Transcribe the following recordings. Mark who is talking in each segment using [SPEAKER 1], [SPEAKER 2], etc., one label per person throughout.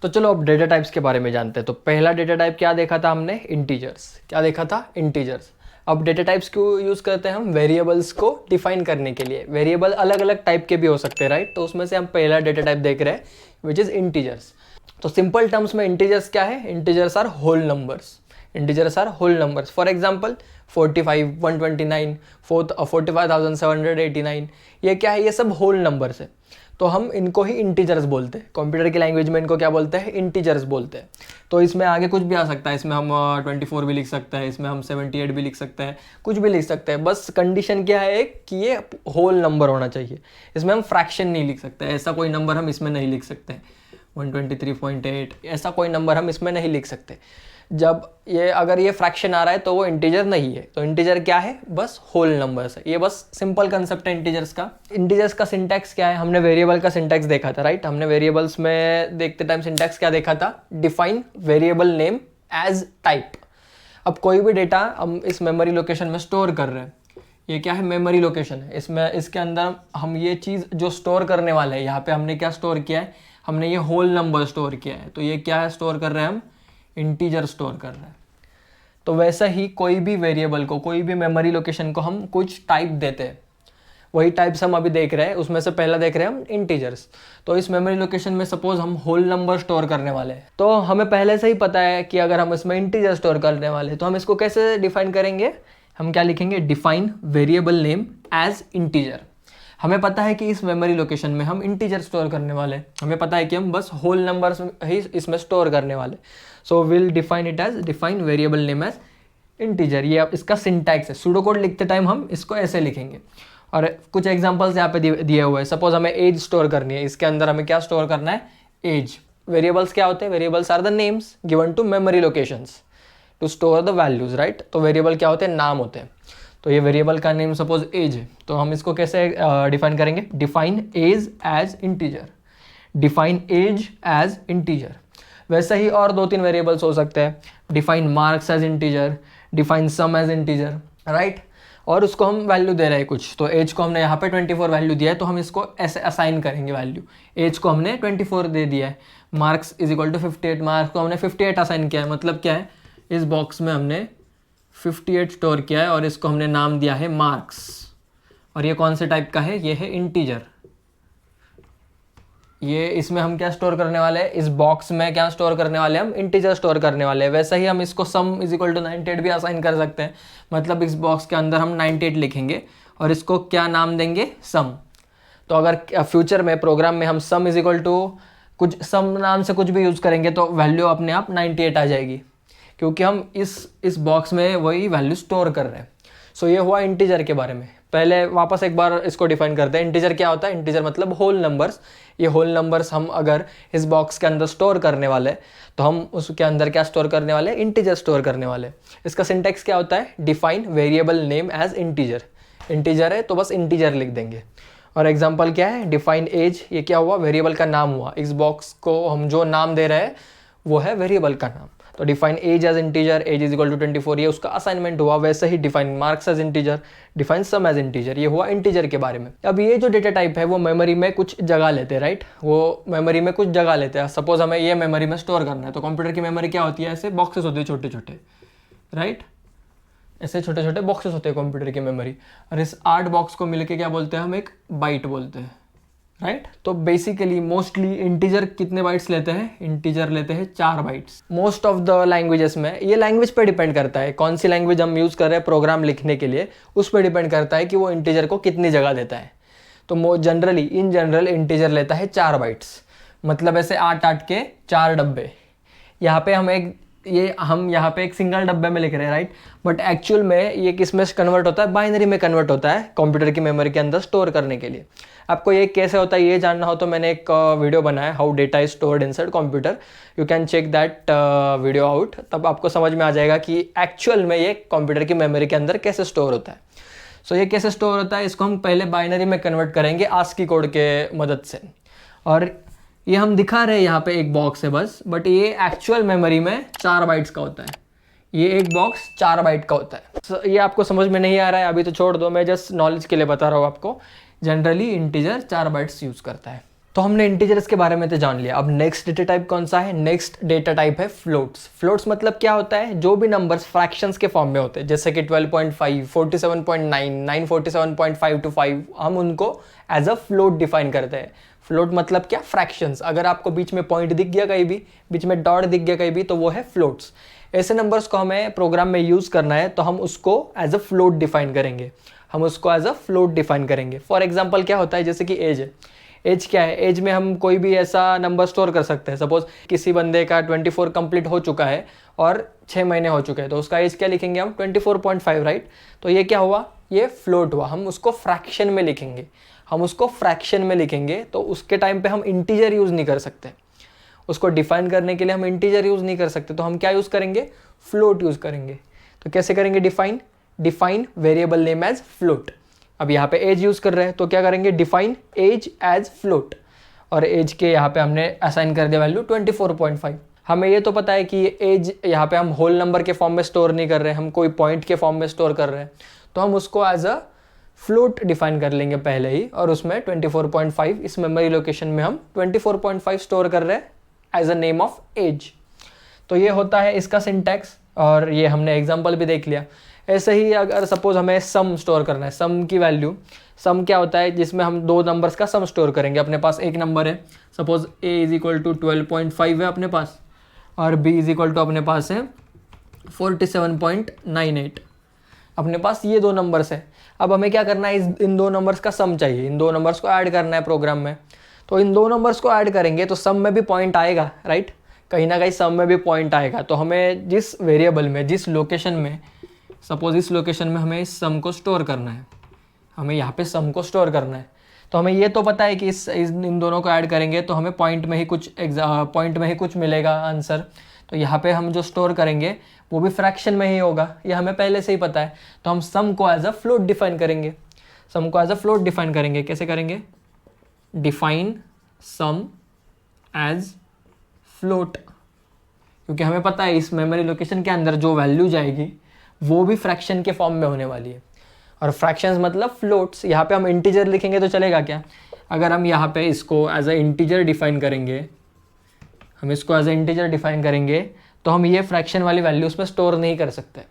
[SPEAKER 1] तो चलो अब डेटा टाइप्स के बारे में जानते हैं। तो पहला डेटा टाइप क्या देखा था हमने, इंटीजर्स। क्या देखा था, इंटीजर्स। अब डेटा टाइप्स क्यों यूज़ करते हैं हम, वेरिएबल्स को डिफाइन करने के लिए। वेरिएबल अलग अलग टाइप के भी हो सकते हैं, राइट। तो उसमें से हम पहला डेटा टाइप देख रहे हैं विच इज़ इंटीजर्स। तो सिंपल टर्म्स में इंटीजर्स क्या है, integers are whole numbers. Integers are whole numbers. For example 45, 129, 45,789, ये क्या है, ये सब होल नंबर्स है। तो हम इनको ही इंटीजर्स बोलते हैं। कंप्यूटर की लैंग्वेज में इनको क्या बोलते हैं, इंटीजर्स बोलते हैं। तो इसमें आगे कुछ भी आ सकता है, इसमें हम 24 भी लिख सकते हैं, इसमें हम 78 भी लिख सकते हैं, कुछ भी लिख सकते हैं। बस कंडीशन क्या है कि ये होल नंबर होना चाहिए। इसमें हम फ्रैक्शन नहीं लिख सकते, ऐसा कोई नंबर हम इसमें नहीं लिख सकते। 123.8 ऐसा कोई नंबर हम इसमें नहीं लिख सकते। जब ये अगर ये फ्रैक्शन आ रहा है तो वो इंटीजर नहीं है। तो इंटीजर क्या है, बस होल नंबर्स है। ये बस सिंपल कंसेप्ट है इंटीजर्स का। इंटीजर्स का सिंटैक्स क्या है, हमने वेरिएबल का सिंटैक्स देखा था, राइट। हमने वेरिएबल्स में देखते टाइम सिंटैक्स क्या देखा था, define variable name as type. अब कोई भी डेटा हम इस मेमोरी लोकेशन में स्टोर कर रहे हैं, ये क्या है, मेमोरी लोकेशन है। इसमें इसके अंदर हम ये चीज़ जो स्टोर करने वाले हैं, यहाँ पे हमने क्या स्टोर किया है, हमने ये होल नंबर स्टोर किया है। तो ये क्या है, स्टोर कर रहे हैं हम, इंटीजर स्टोर कर रहे हैं। तो वैसा ही कोई भी वेरिएबल को, कोई भी मेमोरी लोकेशन को हम कुछ टाइप देते हैं। वही टाइप्स हम अभी देख रहे हैं, उसमें से पहला देख रहे हैं हम इंटीजर्स। तो इस मेमोरी लोकेशन में सपोज हम होल नंबर स्टोर करने वाले हैं, तो हमें पहले से ही पता है कि अगर हम इसमें इंटीजर स्टोर करने वाले हैं तो हम इसको कैसे डिफाइन करेंगे, हम क्या लिखेंगे, define variable name as integer. हमें पता है कि इस मेमोरी लोकेशन में हम इंटीजर स्टोर करने वाले हैं, हमें पता है कि हम बस होल नंबर्स ही इसमें स्टोर करने वाले। So will define it as define variable name as integer. ये अब इसका सिंटैक्स है। सूडो कोड लिखते टाइम हम इसको ऐसे लिखेंगे। और कुछ एग्जांपल्स यहाँ पे दिए हुए हैं। सपोज हमें एज स्टोर करनी है, इसके अंदर हमें क्या स्टोर करना है, एज। वेरिएबल्स क्या होते हैं, variables are the names given to memory locations to store the values, right. तो वेरिएबल क्या होते हैं, नाम होते हैं। तो ये वेरिएबल का नेम सपोज एज है, तो हम इसको कैसे डिफाइन करेंगे, define age as integer. Define age as integer. वैसे ही और 2-3 वेरिएबल्स हो सकते हैं, define marks as integer, define sum as integer, right. और उसको हम वैल्यू दे रहे हैं कुछ। तो एज को हमने यहाँ पे 24 वैल्यू दिया है, तो हम इसको ऐसे असाइन करेंगे वैल्यू। एज को हमने 24 दे दिया है, marks is equal to 58, marks को हमने 58 असाइन किया है। मतलब क्या है, इस बॉक्स में हमने 58 स्टोर किया है और इसको हमने नाम दिया है मार्क्स। और ये कौन से टाइप का है, ये है इंटीजर। ये इसमें हम क्या स्टोर करने वाले हैं, इस बॉक्स में क्या स्टोर करने वाले हैं, हम इंटीजर स्टोर करने वाले हैं। वैसे ही हम इसको सम इज इक्वल टू 98 भी असाइन कर सकते हैं। मतलब इस बॉक्स के अंदर हम 98 लिखेंगे और इसको क्या नाम देंगे, सम। तो अगर फ्यूचर में प्रोग्राम में हम सम इज इक्वल टू कुछ सम नाम से कुछ भी यूज़ करेंगे तो वैल्यू अपने आप 98 आ जाएगी, क्योंकि हम इस बॉक्स में वही वैल्यू स्टोर कर रहे हैं। सो ये हुआ इंटीजर के बारे में। पहले वापस एक बार इसको डिफाइन करते हैं। इंटीजर क्या होता है, इंटीजर मतलब होल नंबर्स। ये होल नंबर्स हम अगर इस बॉक्स के अंदर स्टोर करने वाले तो हम उसके अंदर क्या स्टोर करने वाले, इंटीजर स्टोर करने वाले। इसका सिंटैक्स क्या होता है, define variable name as integer. Integer है तो बस इंटीजर लिख देंगे। और एग्जांपल क्या है, डिफाइन एज, ये क्या हुआ, वेरिएबल का नाम हुआ। इस बॉक्स को हम जो नाम दे रहे हैं वो है वेरिएबल का नाम। तो define age as integer, age is equal to 24, ये उसका असाइनमेंट हुआ। वैसे ही define marks as integer, define sum as integer, ये हुआ इंटीजर के बारे में। अब ये जो डेटा टाइप है वो मेमोरी में कुछ जगह लेते हैं, राइट। वो मेमोरी में कुछ जगह लेते हैं। सपोज हमें ये मेमोरी में स्टोर करना है, तो कंप्यूटर की मेमोरी क्या होती है, ऐसे बॉक्सेस होते हैं छोटे छोटे, राइट। ऐसे छोटे छोटे बॉक्सेस होते हैं कंप्यूटर की मेमोरी। और इस 8 बॉक्स को मिलके क्या बोलते हैं, हम एक बाइट बोलते हैं, राइट। तो बेसिकली मोस्टली इंटीजर कितने बाइट्स लेते हैं, इंटीजर लेते हैं 4 bytes. Most of the languages में, ये लैंग्वेज पे डिपेंड करता है कौन सी लैंग्वेज हम यूज़ कर रहे हैं प्रोग्राम लिखने के लिए, उस पर डिपेंड करता है कि वो इंटीजर को कितनी जगह देता है। तो जनरली इन जनरल इंटीजर लेता है 4 बाइट्स। मतलब ऐसे 8-8 के 4 डब्बे। यहाँ पे हम यहाँ पे एक सिंगल डब्बे में लिख रहे हैं, राइट। बट एक्चुअल में ये किस में कन्वर्ट होता है, बाइनरी में कन्वर्ट होता है कंप्यूटर की मेमोरी के अंदर स्टोर करने के लिए। आपको ये कैसे होता है ये जानना हो तो मैंने एक वीडियो बनाया, how data is stored inside computer. You can check that video out, तब आपको समझ में आ जाएगा कि एक्चुअल में ये कंप्यूटर की मेमोरी के अंदर कैसे स्टोर होता है। सो ये कैसे स्टोर होता है, इसको हम पहले बाइनरी में कन्वर्ट करेंगे आस्की कोड के मदद से। और ये हम दिखा रहे हैं यहाँ पे एक बॉक्स है बस, बट ये एक्चुअल मेमोरी में 4 बाइट्स का होता है। ये एक बॉक्स 4 बाइट का होता है। So, ये आपको समझ में नहीं आ रहा है अभी तो छोड़ दो, मैं जस्ट नॉलेज के लिए बता रहा हूँ आपको। जनरली इंटीजर 4 बाइट्स यूज़ करता है। तो हमने इंटीजर्स के बारे में तो जान लिया। अब नेक्स्ट डेटा टाइप कौन सा है? नेक्स्ट डेटा टाइप है फ्लोट्स। फ्लोट्स मतलब क्या होता है? जो भी नंबर्स फ्रैक्शंस के फॉर्म में होते हैं, जैसे कि 12.5, 47.9, 947.525, हम उनको एज अ फ्लोट डिफाइन करते हैं। फ्लोट मतलब क्या? फ्रैक्शंस। अगर आपको बीच में पॉइंट दिख गया कहीं भी, बीच में डॉट दिख गया कहीं भी, तो वो है फ्लोट्स। ऐसे नंबर्स को हमें प्रोग्राम में यूज़ करना है तो हम उसको एज अ फ्लोट डिफाइन करेंगे। हम उसको एज अ फ्लोट डिफाइन करेंगे। फॉर एग्जाम्पल क्या होता है, जैसे कि एज है। एज क्या है? एज में हम कोई भी ऐसा नंबर स्टोर कर सकते हैं। सपोज किसी बंदे का 24 कंप्लीट हो चुका है और 6 महीने हो चुके हैं, तो उसका एज क्या लिखेंगे हम? 24.5, राइट। तो ये क्या हुआ? ये फ्लोट हुआ। हम उसको फ्रैक्शन में लिखेंगे। हम उसको फ्रैक्शन में लिखेंगे तो उसके टाइम पे हम इंटीजर यूज़ नहीं कर सकते। उसको डिफाइन करने के लिए हम इंटीजर यूज़ नहीं कर सकते, तो हम क्या यूज़ करेंगे? फ्लोट यूज़ करेंगे। तो कैसे करेंगे define? Define variable name as float. अब यहाँ पे एज यूज़ कर रहे हैं तो क्या करेंगे? Define age as float. और एज के यहाँ पे हमने असाइन कर दिया वैल्यू 24.5। हमें ये तो पता है कि एज यहाँ पे हम होल नंबर के फॉर्म में स्टोर नहीं कर रहे हैं, हम कोई पॉइंट के फॉर्म में स्टोर कर रहे हैं, तो हम उसको एज अ फ्लोट डिफाइन कर लेंगे पहले ही, और उसमें 24.5 इस मेमोरी लोकेशन में हम 24.5 स्टोर कर रहे हैं as a name of age. तो ये होता है इसका सिंटैक्स, और ये हमने एग्जांपल भी देख लिया। ऐसे ही अगर सपोज हमें सम स्टोर करना है, सम की वैल्यू, सम क्या होता है? जिसमें हम दो नंबर्स का सम स्टोर करेंगे। अपने पास एक नंबर है, suppose a is equal to 12.5 है अपने पास, और b इज इक्वल टू अपने पास है 47.98। अपने पास ये दो नंबर्स है। अब हमें क्या करना है? इन दो नंबर्स का सम चाहिए, इन दो नंबर्स को ऐड करना है प्रोग्राम में। तो इन दो नंबर्स को ऐड करेंगे तो सम में भी पॉइंट आएगा, राइट। कहीं ना कहीं सम में भी पॉइंट आएगा। तो हमें जिस वेरिएबल में, जिस लोकेशन में, सपोज इस लोकेशन में हमें इस सम को स्टोर करना है, हमें यहाँ पे सम को स्टोर करना है, तो हमें ये तो पता है कि इन दोनों को ऐड करेंगे तो हमें पॉइंट में ही कुछ मिलेगा आंसर। तो यहाँ पे हम जो स्टोर करेंगे वो भी फ्रैक्शन में ही होगा, ये हमें पहले से ही पता है। तो हम सम को एज अ फ्लोट डिफाइन करेंगे। सम को एज अ फ्लोट डिफाइन करेंगे। कैसे करेंगे? डिफाइन सम एज फ्लोट, क्योंकि हमें पता है इस मेमोरी लोकेशन के अंदर जो वैल्यू जाएगी वो भी फ्रैक्शन के फॉर्म में होने वाली है। और फ्रैक्शंस मतलब फ्लोट्स। यहाँ पे हम इंटीजर लिखेंगे तो चलेगा क्या? अगर हम यहाँ पे इसको एज अ इंटीजर डिफाइन करेंगे, हम इसको एज अ इंटीजर डिफाइन करेंगे तो हम ये फ्रैक्शन वाली वैल्यू उसमें स्टोर नहीं कर सकते।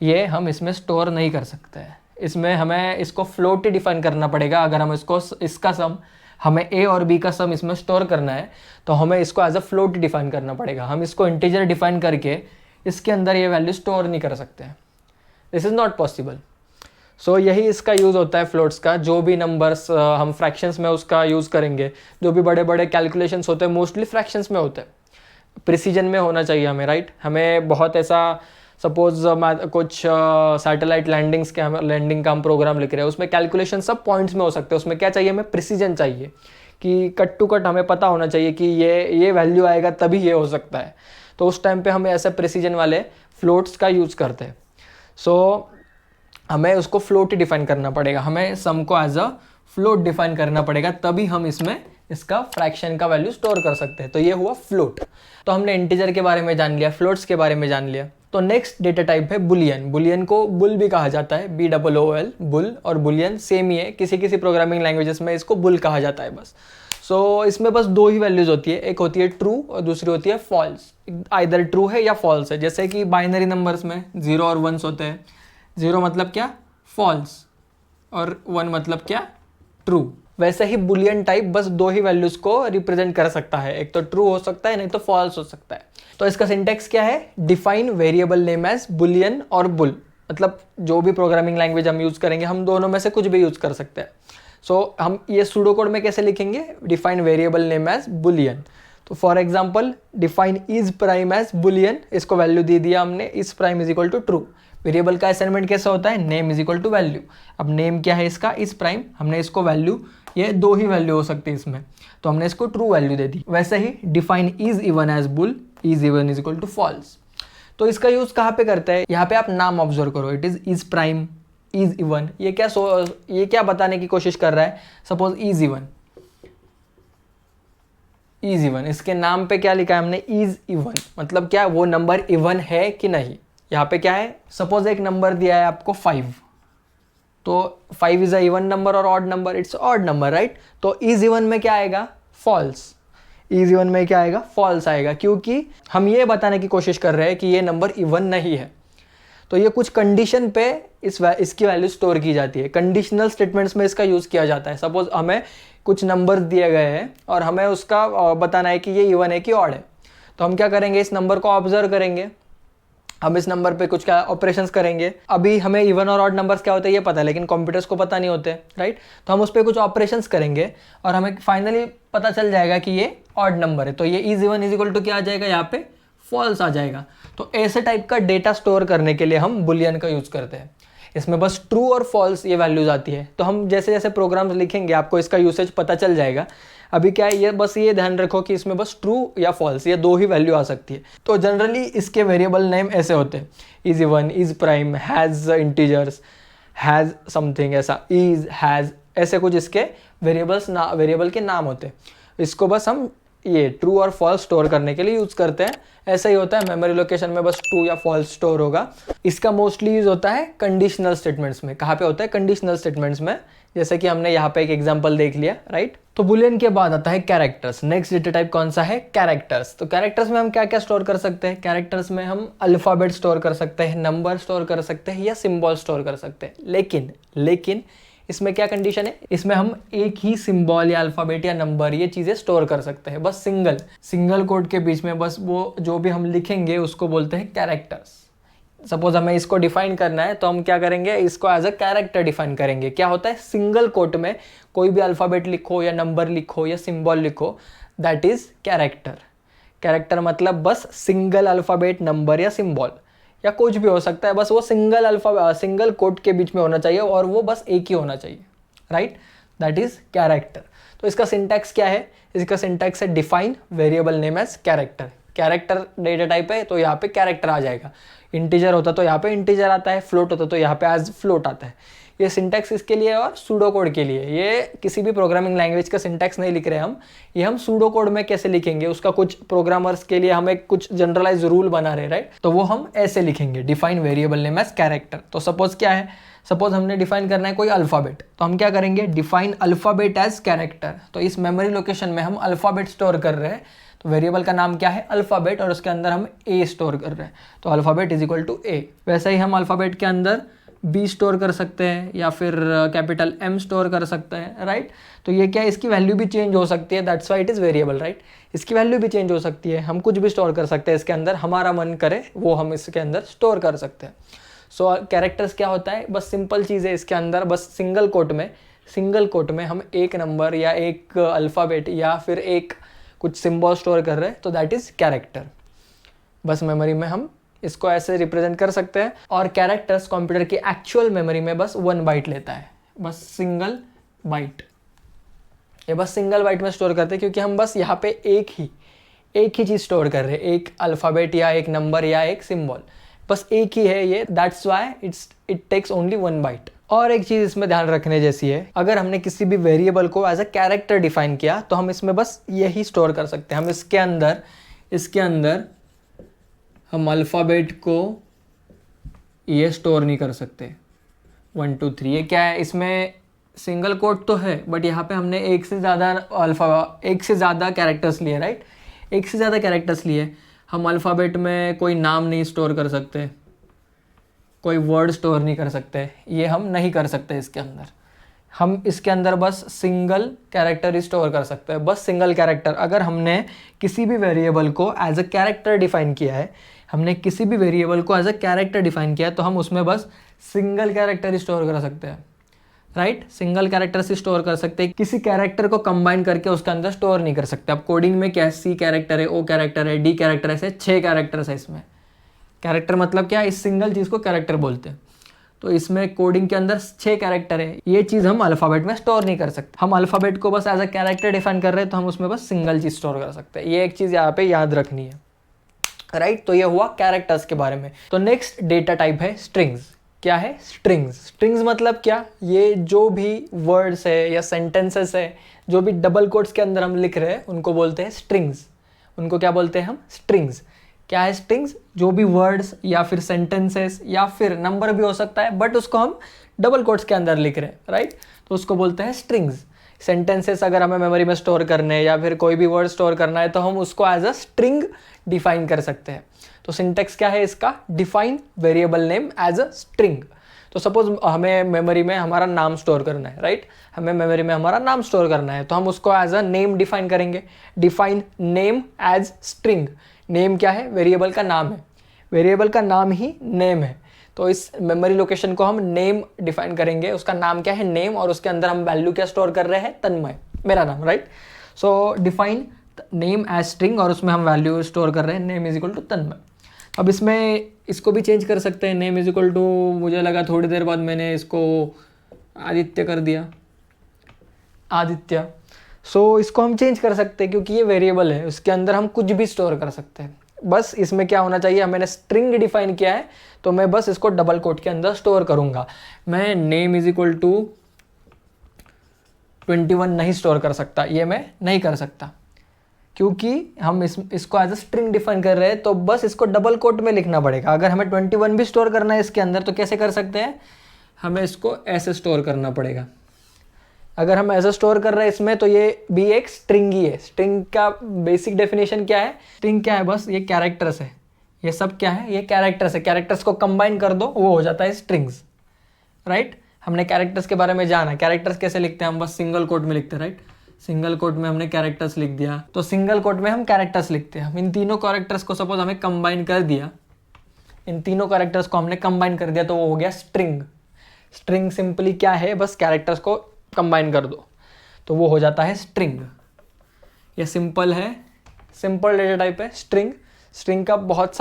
[SPEAKER 1] ये हम इसमें स्टोर नहीं कर सकते। इसमें हमें इसको फ्लोट ही डिफाइन करना पड़ेगा। अगर हम इसका सम, हमें ए और बी का सम इसमें स्टोर करना है तो हमें इसको एज अ फ्लोट डिफाइन करना पड़ेगा। हम इसको इंटीजर डिफाइन करके इसके अंदर ये वैल्यू स्टोर नहीं कर सकते। This is not possible. So यही इसका यूज़ होता है फ्लोट्स का। जो भी नंबर्स हम फ्रैक्शंस में उसका यूज़ करेंगे, जो भी बड़े बड़े कैलकुलेशंस होते हैं मोस्टली फ्रैक्शंस में होते हैं। प्रिसीजन में होना चाहिए हमें, राइट। हमें बहुत ऐसा, सपोज कुछ सैटेलाइट लैंडिंग का हम प्रोग्राम लिख रहे हैं, उसमें कैलकुलेशन सब पॉइंट्स में हो सकते हैं। उसमें क्या चाहिए? हमें प्रिसीजन चाहिए कि कट टू कट हमें पता होना चाहिए कि ये वैल्यू आएगा तभी ये हो सकता है। तो उस टाइम पे हमें ऐसे प्रिसीजन वाले फ्लोट्स का यूज़ करते हैं। सो हमें उसको फ्लोट ही डिफाइन करना पड़ेगा। हमें सम को एज अ फ्लोट डिफाइन करना पड़ेगा, तभी हम इसमें इसका फ्रैक्शन का वैल्यू स्टोर कर सकते हैं। तो ये हुआ फ्लोट। तो हमने इंटीजर के बारे में जान लिया, फ्लोट्स के बारे में जान लिया। तो नेक्स्ट डेटा टाइप है बुलियन। बुलियन को बुल भी कहा जाता है, BOOL, बुल और बुलियन सेम ही है। किसी किसी प्रोग्रामिंग लैंग्वेजेस में इसको बुल कहा जाता है बस। सो इसमें बस दो ही वैल्यूज होती है, एक होती है ट्रू और दूसरी होती है फॉल्स। आइदर ट्रू है या फॉल्स है। जैसे कि बाइनरी नंबर्स में 0 और 1 होते हैं। 0 मतलब क्या? फॉल्स, और 1 मतलब क्या? ट्रू। वैसे ही बुलियन टाइप बस दो ही वैल्यूज को रिप्रेजेंट कर सकता है, एक तो ट्रू हो सकता है, नहीं तो फॉल्स हो सकता है। तो इसका सिंटेक्स क्या है? Define variable name as boolean और बुल। मतलब जो भी प्रोग्रामिंग लैंग्वेज हम यूज करेंगे, हम दोनों में से कुछ भी यूज कर सकते हैं। सो हम ये सूडो कोड में कैसे लिखेंगे? Define variable name as boolean. तो for example define is prime as boolean, इसको वैल्यू दे दिया हमने, is prime is equal to true. Variable का असाइनमेंट कैसा होता है? Name is equal to value. अब नेम क्या है इसका? Is prime. हमने इसको वैल्यू, ये दो ही वैल्यू हो सकती है इसमें, तो हमने इसको ट्रू वैल्यू दे दी। वैसे ही define is even as bool, is even is equal to false. तो इसका यूज कहाँ पे करते हैं? यहाँ पे आप नाम ऑब्जर्व करो, it is prime, is even. ये क्या बताने की कोशिश कर रहा है? Suppose is even, is even, इसके नाम पे क्या लिखा है हमने? Is even. मतलब क्या? वो नंबर इवन है कि नहीं। यहाँ पे क्या है? सपोज एक नंबर दिया है आपको 5, तो 5 इज अ इवन नंबर और odd number? It's odd number, right. तो इज इवन में क्या आएगा? फॉल्स। इज इवन में क्या आएगा, फॉल्स आएगा, क्योंकि हम ये बताने की कोशिश कर रहे हैं कि ये नंबर इवन नहीं है। तो ये कुछ कंडीशन पे इसकी वैल्यू स्टोर की जाती है। कंडीशनल स्टेटमेंट्स में इसका यूज़ किया जाता है। सपोज हमें कुछ नंबर दिए गए हैं और हमें उसका बताना है कि ये इवन है कि ऑड है, तो हम क्या करेंगे, इस नंबर को ऑब्जर्व करेंगे, हम इस नंबर पे कुछ क्या ऑपरेशंस करेंगे। अभी हमें इवन और ऑड नंबर्स क्या होते हैं ये पता है, लेकिन कंप्यूटर्स को पता नहीं होते, राइट। तो हम उस पर कुछ ऑपरेशंस करेंगे और हमें फाइनली पता चल जाएगा कि ये ऑड नंबर है। तो ये is even is equal to क्या आ जाएगा, यहाँ पे फॉल्स आ जाएगा। तो ऐसे टाइप का डेटा स्टोर करने के लिए हम बुलियन का यूज़ करते हैं। इसमें बस ट्रू और फॉल्स ये वैल्यूज आती है। तो हम जैसे जैसे प्रोग्राम्स लिखेंगे आपको इसका यूसेज पता चल जाएगा। अभी क्या है, ये बस ये ध्यान रखो कि इसमें बस ट्रू या फॉल्स ये दो ही वैल्यू आ सकती है। तो जनरली इसके वेरिएबल नेम ऐसे होते हैं, is even, is prime, has integers, has something, ऐसा इज, हैज़, ऐसे कुछ इसके वेरिएबल के नाम होते हैं। इसको बस हम ये ट्रू और फॉल्स स्टोर करने के लिए यूज़ करते हैं। ऐसा ही होता है, मेमोरी लोकेशन में बस ट्रू या फॉल्स स्टोर होगा। इसका मोस्टली यूज होता है कंडीशनल स्टेटमेंट्स में। कहाँ पे होता है, कंडीशनल स्टेटमेंट्स में, जैसे कि हमने यहाँ पे एक एग्जांपल देख लिया, राइट। तो बुलियन के बाद आता है कैरेक्टर्स। नेक्स्ट डेटा टाइप कौन सा है, कैरेक्टर्स। तो कैरेक्टर्स में हम क्या क्या स्टोर कर सकते हैं, कैरेक्टर्स में हम अल्फाबेट स्टोर कर सकते हैं, नंबर स्टोर कर सकते हैं या सिंबल स्टोर कर सकते हैं। लेकिन इसमें क्या कंडीशन है, इसमें हम एक ही सिंबल या अल्फाबेट या नंबर ये चीज़ें स्टोर कर सकते हैं, बस सिंगल कोड के बीच में, बस वो जो भी हम लिखेंगे उसको बोलते हैं कैरेक्टर्स। सपोज हमें इसको डिफाइन करना है तो हम क्या करेंगे, इसको एज अ कैरेक्टर डिफाइन करेंगे। क्या होता है, सिंगल कोट में कोई भी अल्फाबेट लिखो या नंबर लिखो या सिंबल लिखो, दैट इज कैरेक्टर। कैरेक्टर मतलब बस सिंगल अल्फाबेट, नंबर या सिंबल या कुछ भी हो सकता है, बस वो सिंगल कोट के बीच में होना चाहिए और वो बस एक ही होना चाहिए, राइट, दैट इज कैरेक्टर। तो इसका सिंटैक्स क्या है, इसका सिंटैक्स है define variable name as character. Character data type है तो यहाँ पे कैरेक्टर आ जाएगा। इंटीजर होता तो यहाँ पे इंटीजर आता है, फ्लोट होता तो यहाँ पे एज फ्लोट आता है। ये सिंटैक्स इसके लिए और सूडो कोड के लिए। ये किसी भी प्रोग्रामिंग लैंग्वेज का सिंटैक्स नहीं लिख रहे हम, ये हम सूडो कोड में कैसे लिखेंगे उसका कुछ प्रोग्रामर्स के लिए हमें कुछ जनरलाइज रूल बना रहे, राइट। तो वो हम ऐसे लिखेंगे, define variable name as character. तो सपोज क्या है, सपोज हमने डिफाइन करना है कोई अल्फाबेट, तो हम क्या करेंगे, डिफाइन अल्फाबेट एज कैरेक्टर। तो इस मेमोरी लोकेशन में हम अल्फाबेट स्टोर कर रहे हैं, तो वेरिएबल का नाम क्या है, अल्फाबेट, और उसके अंदर हम ए स्टोर कर रहे हैं, तो अल्फाबेट इज इक्वल टू ए। वैसे ही हम अल्फाबेट के अंदर बी स्टोर कर सकते हैं या फिर कैपिटल एम स्टोर कर सकते हैं, राइट। तो ये क्या है, इसकी वैल्यू भी चेंज हो सकती है, that's why it is variable, right. इसकी वैल्यू भी चेंज हो सकती है, हम कुछ भी स्टोर कर सकते हैं इसके अंदर, हमारा मन करे वो हम इसके अंदर स्टोर कर सकते हैं। सो कैरेक्टर्स क्या होता है, बस सिंपल चीज़ है, इसके अंदर बस सिंगल कोट में हम एक नंबर या एक अल्फ़ाबेट या फिर एक कुछ सिंबल स्टोर कर रहे हैं, तो दैट इज़ कैरेक्टर। बस मेमोरी में हम इसको ऐसे रिप्रेजेंट कर सकते हैं। और कैरेक्टर्स कंप्यूटर की एक्चुअल मेमोरी में बस 1 बाइट लेता है, बस सिंगल बाइट। ये बस सिंगल बाइट में स्टोर करते हैं क्योंकि हम बस यहाँ पे एक ही चीज़ स्टोर कर रहे हैं, एक अल्फ़ाबेट या एक नंबर या एक सिंबल, बस एक ही है ये, that's why it takes only 1 byte. और एक चीज़ इसमें ध्यान रखने जैसी है, अगर हमने किसी भी वेरिएबल को एज अ कैरेक्टर डिफाइन किया तो हम इसमें बस यही स्टोर कर सकते हैं। हम इसके अंदर हम अल्फ़ाबेट को ये स्टोर नहीं कर सकते 1 2 3। ये क्या है, इसमें सिंगल कोट तो है बट यहाँ पे हमने एक से ज़्यादा कैरेक्टर्स लिए, राइट, एक से ज़्यादा कैरेक्टर्स लिए। हम अल्फ़ाबेट में कोई नाम नहीं स्टोर कर सकते, कोई वर्ड स्टोर नहीं कर सकते, ये हम नहीं कर सकते इसके अंदर। हम इसके अंदर बस सिंगल कैरेक्टर ही स्टोर कर सकते हैं, बस सिंगल कैरेक्टर। अगर हमने किसी भी वेरिएबल को एज अ कैरेक्टर डिफाइन किया है, तो हम उसमें बस सिंगल कैरेक्टर ही स्टोर कर सकते हैं, राइट, सिंगल कैरेक्टर से स्टोर कर सकते हैं। किसी कैरेक्टर को कंबाइन करके उसके अंदर स्टोर नहीं कर सकते। अब कोडिंग में क्या है, सी कैरेक्टर है, ओ कैरेक्टर है, डी कैरेक्टर है, ऐसे 6 कैरेक्टर्स है इसमें। कैरेक्टर मतलब क्या है, इस सिंगल चीज़ को कैरेक्टर बोलते हैं। तो इसमें कोडिंग के अंदर 6 कैरेक्टर है, ये चीज़ हम अल्फ़ाबेट में स्टोर नहीं कर सकते। हम अल्फ़ाबेट को बस एज अ कैरेक्टर डिफाइन कर रहे हैं तो हम उसमें बस सिंगल चीज़ स्टोर कर सकते हैं। ये एक चीज़ यहाँ पे याद रखनी है, राइट। तो ये हुआ कैरेक्टर्स के बारे में। तो नेक्स्ट डेटा टाइप है स्ट्रिंग्स। क्या है, स्ट्रिंग्स मतलब क्या, ये जो भी वर्ड्स है या सेंटेंसेस है, जो भी डबल कोट्स के अंदर हम लिख रहे हैं उनको बोलते हैं स्ट्रिंग्स। उनको क्या बोलते हैं हम, स्ट्रिंग्स। क्या है स्ट्रिंग्स, जो भी वर्ड्स या फिर सेंटेंसेस या फिर नंबर भी हो सकता है बट उसको हम डबल कोट्स के अंदर लिख रहे हैं, राइट, तो उसको बोलते हैं स्ट्रिंग्स। सेंटेंसेस अगर हमें मेमोरी में स्टोर करने हैं या फिर कोई भी वर्ड स्टोर करना है तो हम उसको एज अ स्ट्रिंग डिफाइन कर सकते हैं। तो सिंटेक्स क्या है इसका, define variable name as a string. तो सपोज हमें मेमोरी में हमारा नाम स्टोर करना है, राइट, हमें मेमोरी में हमारा नाम स्टोर करना है तो हम उसको एज अ नेम डिफाइन करेंगे, define name as string. Name क्या है, वेरिएबल का नाम है, वेरिएबल का नाम ही नेम है, तो इस मेमोरी लोकेशन को हम नेम डिफाइन करेंगे, उसका नाम क्या है नेम, और उसके अंदर हम वैल्यू क्या स्टोर कर रहे हैं, तन्मय, मेरा नाम, right. So define name as string और उसमें हम वैल्यू स्टोर कर रहे हैं name is equal to Tanmay. अब इसमें इसको भी चेंज कर सकते हैं, नेम इज इक्वल टू, मुझे लगा थोड़ी देर बाद मैंने इसको आदित्य कर दिया, आदित्य। सो इसको हम चेंज कर सकते हैं क्योंकि ये वेरिएबल है, उसके अंदर हम कुछ भी स्टोर कर सकते हैं। बस इसमें क्या होना चाहिए, मैंने स्ट्रिंग डिफाइन किया है तो मैं बस इसको डबल कोट के अंदर स्टोर करूंगा। मैं नेम इज इक्वल टू 21 नहीं स्टोर कर सकता, ये मैं नहीं कर सकता क्योंकि हम इसको एज अ स्ट्रिंग डिफाइन कर रहे हैं, तो बस इसको डबल कोट में लिखना पड़ेगा। अगर हमें 21 भी स्टोर करना है इसके अंदर तो कैसे कर सकते हैं, हमें इसको ऐसे स्टोर करना पड़ेगा। अगर हम ऐसा स्टोर कर रहे हैं इसमें तो ये भी एक स्ट्रिंग ही है। स्ट्रिंग का बेसिक डेफिनेशन क्या है, स्ट्रिंग क्या है, बस ये कैरेक्टर्स है, ये सब क्या है, ये कैरेक्टर्स है, कैरेक्टर्स को कंबाइन कर दो वो हो जाता है स्ट्रिंग्स, राइट। हमने कैरेक्टर्स के बारे में जाना, कैरेक्टर्स कैसे लिखते हैं, हम बस सिंगल कोट में लिखते हैं, राइट। सिंगल कोट में हमने कैरेक्टर्स लिख दिया, तो सिंगल कोट में हम कैरेक्टर्स लिखते हैं। हम इन तीनों कैरेक्टर्स को सपोज हमें कंबाइन कर दिया, इन तीनों कैरेक्टर्स को हमने कंबाइन कर दिया तो वो हो गया स्ट्रिंग। स्ट्रिंग सिंपली क्या है, बस कैरेक्टर्स को कंबाइन कर दो तो वो हो जाता है स्ट्रिंग। ये सिंपल है, सिंपल डेटा टाइप है स्ट्रिंग। स्ट्रिंग का बहुत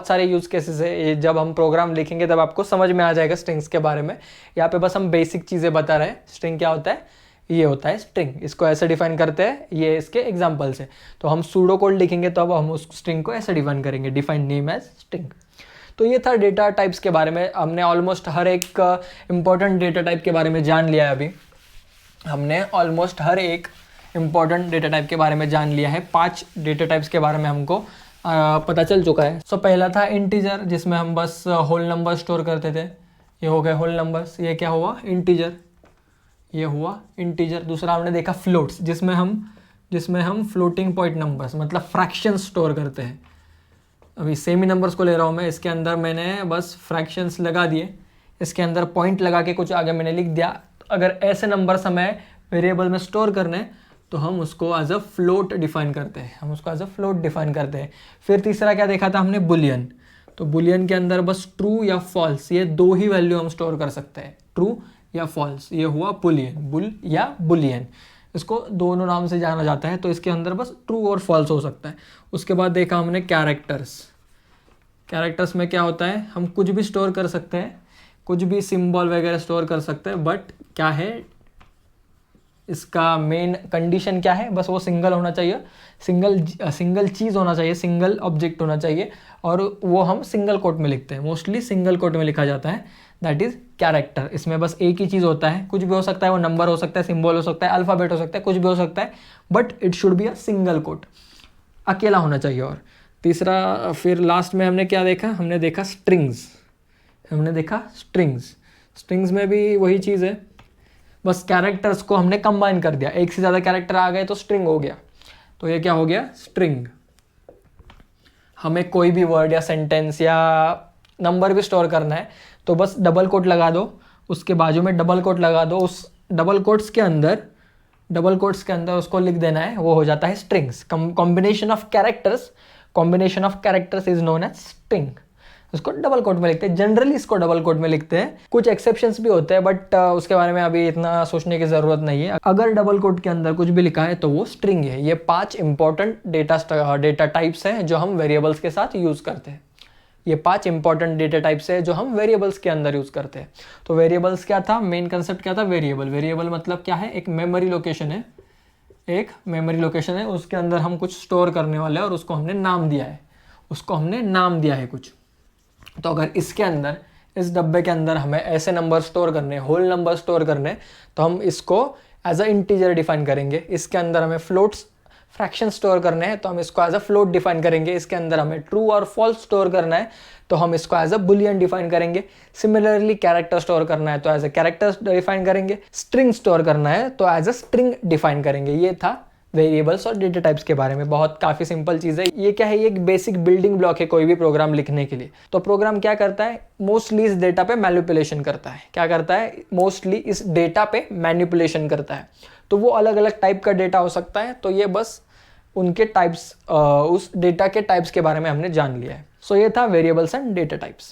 [SPEAKER 1] सारे यूज केसेस है, ये जब हम प्रोग्राम लिखेंगे तब आपको समझ में आ जाएगा स्ट्रिंग्स के बारे में। यहाँ पे बस हम बेसिक चीज़ें बता रहे हैं। स्ट्रिंग क्या होता है, ये होता है स्ट्रिंग, इसको ऐसे डिफाइन करते हैं, ये इसके एग्जाम्पल्स है। तो हम सूडो कोड लिखेंगे तो अब हम उस स्ट्रिंग को ऐसे डिफाइन करेंगे, डिफाइन नेम एज स्ट्रिंग। तो ये था डेटा टाइप्स के बारे में। हमने ऑलमोस्ट हर एक इम्पॉर्टेंट डेटा टाइप के बारे में जान लिया है। अभी हमने ऑलमोस्ट हर एक इम्पॉर्टेंट डेटा टाइप के बारे में जान लिया है। 5 डेटा टाइप्स के बारे में हमको पता चल चुका है। सो पहला था इंटीजर, जिसमें हम बस होल नंबर स्टोर करते थे, ये हो गए होल नंबर्स। ये क्या हुआ, इंटीजर, ये हुआ इंटीजर। दूसरा हमने देखा फ्लोट्स, जिसमें हम फ्लोटिंग पॉइंट नंबर्स मतलब फ्रैक्शंस स्टोर करते हैं। अभी सेमी नंबर्स को ले रहा हूँ मैं, इसके अंदर मैंने बस फ्रैक्शंस लगा दिए, इसके अंदर पॉइंट लगा के कुछ आगे मैंने लिख दिया। अगर ऐसे नंबर्स हमें वेरिएबल में स्टोर करने तो हम उसको एज अ फ्लोट डिफाइन करते हैं, फिर तीसरा क्या देखा था हमने, बुलियन। तो बुलियन के अंदर बस ट्रू या फॉल्स, ये 2 ही वैल्यू हम स्टोर कर सकते हैं, ट्रू या फॉल्स। ये हुआ बुलियन, बुल या बुलियन, इसको दोनों नाम से जाना जाता है। तो इसके अंदर बस ट्रू और फॉल्स हो सकता है। उसके बाद देखा हमने कैरेक्टर्स में क्या होता है, हम कुछ भी स्टोर कर सकते हैं, कुछ भी सिंबल वगैरह स्टोर कर सकते हैं, बट क्या है इसका मेन कंडीशन क्या है, बस वो सिंगल होना चाहिए, सिंगल चीज़ होना चाहिए, सिंगल ऑब्जेक्ट होना चाहिए, और वो हम सिंगल कोट में लिखते हैं, मोस्टली सिंगल कोट में लिखा जाता है, दैट इज़ कैरेक्टर। इसमें बस एक ही चीज़ होता है, कुछ भी हो सकता है, वो नंबर हो सकता है, सिंबल हो सकता है, अल्फ़ाबेट हो सकता है, कुछ भी हो सकता है, but it should be a single quote, अकेला होना चाहिए। और तीसरा फिर लास्ट में हमने क्या देखा, हमने देखा स्ट्रिंग्स। स्ट्रिंग्स में भी वही चीज़ है, बस कैरेक्टर्स को हमने कंबाइन कर दिया, एक से ज़्यादा कैरेक्टर आ गए तो स्ट्रिंग हो गया। तो ये क्या हो गया, स्ट्रिंग। हमें कोई भी वर्ड या सेंटेंस या नंबर भी स्टोर करना है तो बस डबल कोट लगा दो, उसके बाजू में डबल कोट लगा दो, उस डबल कोट्स के अंदर उसको लिख देना है, वो हो जाता है strings. Combination of characters is known as string. उसको डबल कोट में लिखते हैं, जनरली इसको डबल कोट में लिखते हैं, कुछ एक्सेप्शंस भी होते हैं, बट उसके बारे में अभी इतना सोचने की ज़रूरत नहीं है। अगर डबल कोट के अंदर कुछ भी लिखा है तो वो स्ट्रिंग है। ये 5 इंपॉर्टेंट डेटा टाइप्स हैं जो हम वेरिएबल्स के साथ यूज़ करते हैं। ये 5 इंपॉर्टेंट डेटा टाइप्स है जो हम वेरिएबल्स के अंदर यूज़ करते हैं। तो वेरिएबल्स क्या था, मेन कंसेप्ट क्या था, वेरिएबल मतलब क्या है, एक मेमोरी लोकेशन है, उसके अंदर हम कुछ स्टोर करने वाले हैं और उसको हमने नाम दिया है कुछ। तो अगर इसके अंदर, इस डब्बे के अंदर हमें ऐसे नंबर स्टोर करने, होल नंबर स्टोर करने, तो हम इसको एज अ इंटीजर डिफाइन करेंगे। इसके अंदर हमें फ्रैक्शन स्टोर करने हैं तो हम इसको एज अ फ्लोट डिफाइन करेंगे, इसके अंदर हमें ट्रू और फॉल्स स्टोर करना है तो हम इसको एज अ बुलियन डिफाइन करेंगे। सिमिलरली कैरेक्टर स्टोर करना है तो एज अ कैरेक्टर डिफाइन करेंगे, स्ट्रिंग स्टोर करना है तो एज अ स्ट्रिंग डिफाइन करेंगे। ये था वेरिएबल्स और डेटा टाइप्स के बारे में, बहुत काफ़ी सिंपल चीज़ है। ये क्या है, ये एक बेसिक बिल्डिंग ब्लॉक है कोई भी प्रोग्राम लिखने के लिए। तो प्रोग्राम क्या करता है, मोस्टली इस डेटा पे मैनिपुलेशन करता है। क्या करता है, मोस्टली इस डेटा पे मैनिपुलेशन करता है। तो वो अलग अलग टाइप का डेटा हो सकता है, तो ये बस उनके टाइप्स, उस डेटा के टाइप्स के बारे में हमने जान लिया है। सो ये था वेरिएबल्स एंड डेटा टाइप्स।